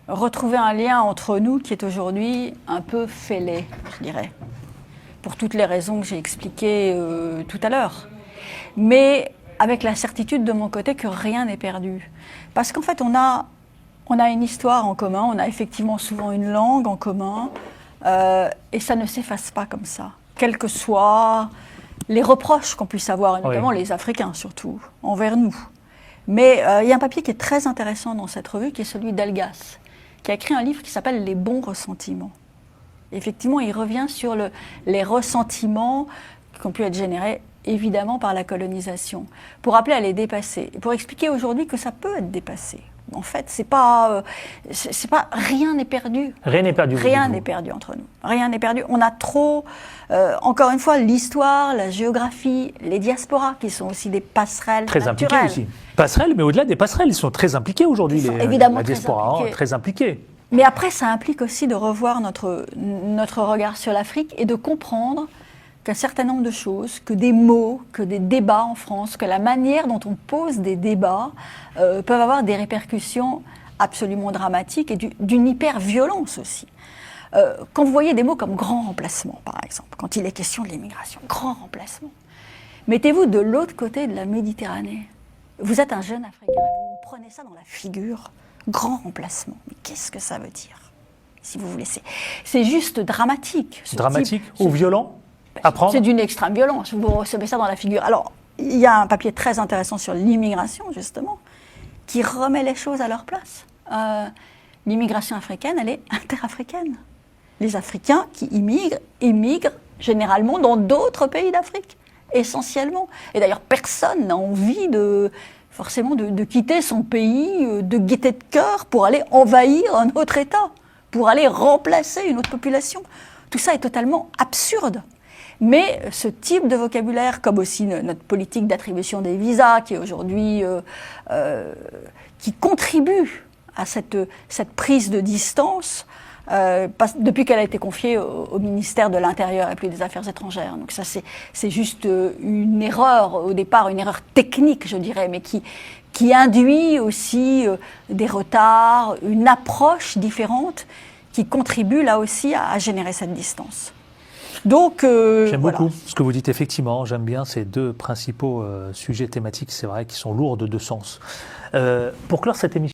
retrouver un lien entre nous qui est aujourd'hui un peu fêlé, je dirais, pour toutes les raisons que j'ai expliquées tout à l'heure. Mais avec la certitude de mon côté que rien n'est perdu. Parce qu'en fait, on a une histoire en commun, on a effectivement souvent une langue en commun, et ça ne s'efface pas comme ça. Quels que soient les reproches qu'on puisse avoir, et notamment les Africains surtout, envers nous. Mais il y a un papier qui est très intéressant dans cette revue, qui est celui d'Elgas, qui a écrit un livre qui s'appelle « Les bons ressentiments ». Effectivement, il revient sur les ressentiments qui ont pu être générés évidemment par la colonisation, pour appeler à les dépasser, pour expliquer aujourd'hui que ça peut être dépassé. En fait, c'est pas rien n'est perdu. Rien n'est perdu. Rien n'est perdu entre nous. Rien n'est perdu. On a trop, encore une fois, l'histoire, la géographie, les diasporas qui sont aussi des passerelles très naturelles. Impliquées aussi. Passerelles, mais au-delà des passerelles, ils sont très impliqués aujourd'hui. Évidemment, la diaspora, très impliquée. Mais après, ça implique aussi de revoir notre regard sur l'Afrique et de comprendre qu'un certain nombre de choses, que des mots, que des débats en France, que la manière dont on pose des débats peuvent avoir des répercussions absolument dramatiques et d'une hyper-violence aussi. Quand vous voyez des mots comme grand remplacement, par exemple, quand il est question de l'immigration, grand remplacement, mettez-vous de l'autre côté de la Méditerranée. Vous êtes un jeune Africain, vous prenez ça dans la figure, grand remplacement. Mais qu'est-ce que ça veut dire, si vous voulez? C'est juste dramatique. Dramatique ou violent? C'est d'une extrême violence, vous recevez ça dans la figure. Alors, il y a un papier très intéressant sur l'immigration, justement, qui remet les choses à leur place. L'immigration africaine, elle est interafricaine. Les Africains qui émigrent généralement dans d'autres pays d'Afrique, essentiellement. Et d'ailleurs, personne n'a envie forcément de quitter son pays de gaieté de cœur pour aller envahir un autre État, pour aller remplacer une autre population. Tout ça est totalement absurde. Mais ce type de vocabulaire, comme aussi notre politique d'attribution des visas, qui est aujourd'hui, qui contribue à cette prise de distance, depuis qu'elle a été confiée au ministère de l'Intérieur et plus des Affaires étrangères. Donc ça, c'est juste une erreur au départ, une erreur technique, je dirais, mais qui induit aussi des retards, une approche différente, qui contribue là aussi à générer cette distance. Donc, j'aime beaucoup ce que vous dites, effectivement. J'aime bien ces deux principaux sujets thématiques, c'est vrai, qui sont lourds de sens. Pour clore cette émission,